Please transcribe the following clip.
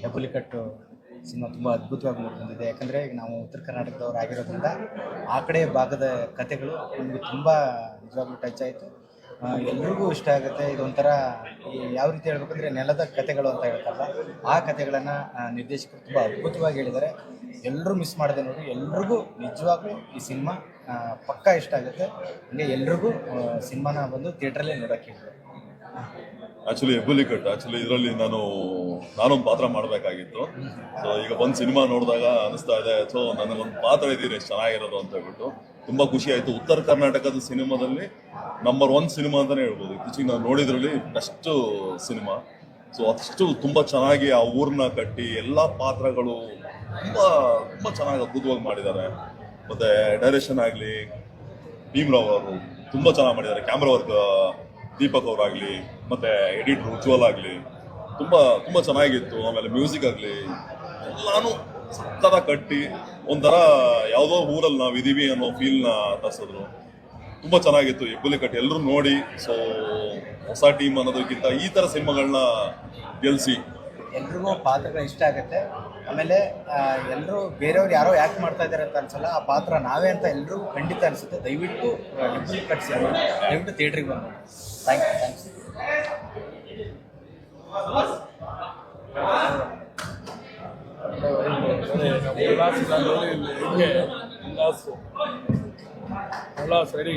ಹೆಬ್ಬುಲಿಕಟ್ಟು cinema ತುಂಬ ಅದ್ಭುತವಾಗಿ ಮೂಡಿ ಬಂದಿದೆ. ಯಾಕಂದರೆ ಈಗ ನಾವು ಉತ್ತರ ಕರ್ನಾಟಕದವ್ರು ಆಗಿರೋದ್ರಿಂದ ಆ ಕಡೆ ಭಾಗದ ಕಥೆಗಳು ನಮಗೆ ತುಂಬ ನಿಜವಾಗ್ಲೂ ಟಚ್ ಆಯಿತು. ಎಲ್ರಿಗೂ ಇಷ್ಟ ಆಗುತ್ತೆ. ಇದೊಂಥರ ಯಾವ ರೀತಿ ಹೇಳ್ಬೇಕಂದ್ರೆ ನೆಲದ ಕಥೆಗಳು ಅಂತ ಹೇಳ್ತಾರಲ್ಲ, ಆ ಕಥೆಗಳನ್ನು ನಿರ್ದೇಶಕರು ತುಂಬ ಅದ್ಭುತವಾಗಿ ಹೇಳಿದ್ದಾರೆ. ಎಲ್ಲರೂ ಮಿಸ್ ಮಾಡದೆ ನೋಡಿ, ಎಲ್ರಿಗೂ ನಿಜವಾಗ್ಲೂ ಈ ಸಿನಿಮಾ ಪಕ್ಕಾ ಇಷ್ಟ ಆಗುತ್ತೆ. ಹಂಗೆ ಎಲ್ರಿಗೂ ಸಿನಿಮಾನ ಬಂದು ಥಿಯೇಟ್ರಲ್ಲೇ ನೋಡೋಕ್ಕೆ ಹೇಳಿದೆ. ಆ್ಯಕ್ಚುಲಿ ಇದರಲ್ಲಿ ನಾನೊಂದು ಪಾತ್ರ ಮಾಡಬೇಕಾಗಿತ್ತು. ಸೊ ಈಗ ಬಂದು ಸಿನಿಮಾ ನೋಡಿದಾಗ ಅನಿಸ್ತಾ ಇದೆ, ಸೊ ನನಗೊಂದು ಪಾತ್ರ ಇದ್ದೀರಿ ಎಷ್ಟು ಚೆನ್ನಾಗಿರೋದು ಅಂತ ಹೇಳ್ಬಿಟ್ಟು ತುಂಬ ಖುಷಿ ಆಯಿತು. ಉತ್ತರ ಕರ್ನಾಟಕದ ಸಿನಿಮಾದಲ್ಲಿ ನಂಬರ್ 1 ಸಿನಿಮಾ ಅಂತಲೇ ಹೇಳ್ಬೋದು. ಇತ್ತೀಚೆಗೆ ನಾನು ನೋಡಿದ್ರಲ್ಲಿ ಬೆಸ್ಟ್ ಸಿನಿಮಾ. ಸೊ ಅಷ್ಟು ತುಂಬ ಚೆನ್ನಾಗಿ ಆ ಊರನ್ನ ಕಟ್ಟಿ ಎಲ್ಲ ಪಾತ್ರಗಳು ತುಂಬ ತುಂಬ ಚೆನ್ನಾಗಿ ಅದ್ಭುತವಾಗಿ ಮಾಡಿದ್ದಾರೆ. ಮತ್ತು ಡೈರೆಕ್ಷನ್ ಆಗಲಿ ಭೀಮ್ರಾವ್ ಅವರು ತುಂಬ ಚೆನ್ನಾಗಿ ಮಾಡಿದ್ದಾರೆ. ಕ್ಯಾಮ್ರಾ ವರ್ಕ್ ದೀಪಕ್ ಅವರಾಗಲಿ ಮತ್ತು ಎಡಿಟರ್ ಉಜ್ವಲ್ ಆಗಲಿ ತುಂಬ ತುಂಬ ಚೆನ್ನಾಗಿತ್ತು. ಆಮೇಲೆ ಮ್ಯೂಸಿಕ್ ಆಗಲಿ ಎಲ್ಲಾನು ಸಕ್ಕತ್ತ ಕಟ್ಟಿ ಒಂಥರ ಯಾವುದೋ ಊರಲ್ಲಿ ನಾವು ಇದೀವಿ ಅನ್ನೋ ಫೀಲ್ನ ತರಿಸಿದ್ರು. ತುಂಬ ಚೆನ್ನಾಗಿತ್ತು ಹೆಬ್ಬುಲಿಕಟ್ಟು. ಎಲ್ಲರೂ ನೋಡಿ. ಸೊ ಹೊಸ ಟೀಮ್ ಅನ್ನೋದಕ್ಕಿಂತ ಈ ಥರ ಸಿನಿಮಾಗಳನ್ನ ಗೆಲ್ಲಿಸಿ ಎಲ್ರಿಗೂ ಪಾತ್ರಗಳು ಇಷ್ಟ ಆಗುತ್ತೆ. ಆಮೇಲೆ ಎಲ್ಲರೂ ಬೇರೆಯವ್ರು ಯಾರೋ ಯಾಕೆ ಮಾಡ್ತಾ ಇದ್ದಾರೆ ಅಂತ ಅನ್ಸಲ್ಲ, ಆ ಪಾತ್ರ ನಾವೇ ಅಂತ ಎಲ್ರಿಗೂ ಖಂಡಿತ ಅನಿಸುತ್ತೆ. ದಯವಿಟ್ಟು ಹೆಬ್ಬುಲಿಕಟ್ಟು ಸಿನಿಮಾ ದಯವಿಟ್ಟು ಥಿಯೇಟ್ರಿಗೆ ಬಂದು. ಥ್ಯಾಂಕ್ಸ್. ಉಲ್ಲಾಸ್ ರೆಡಿ.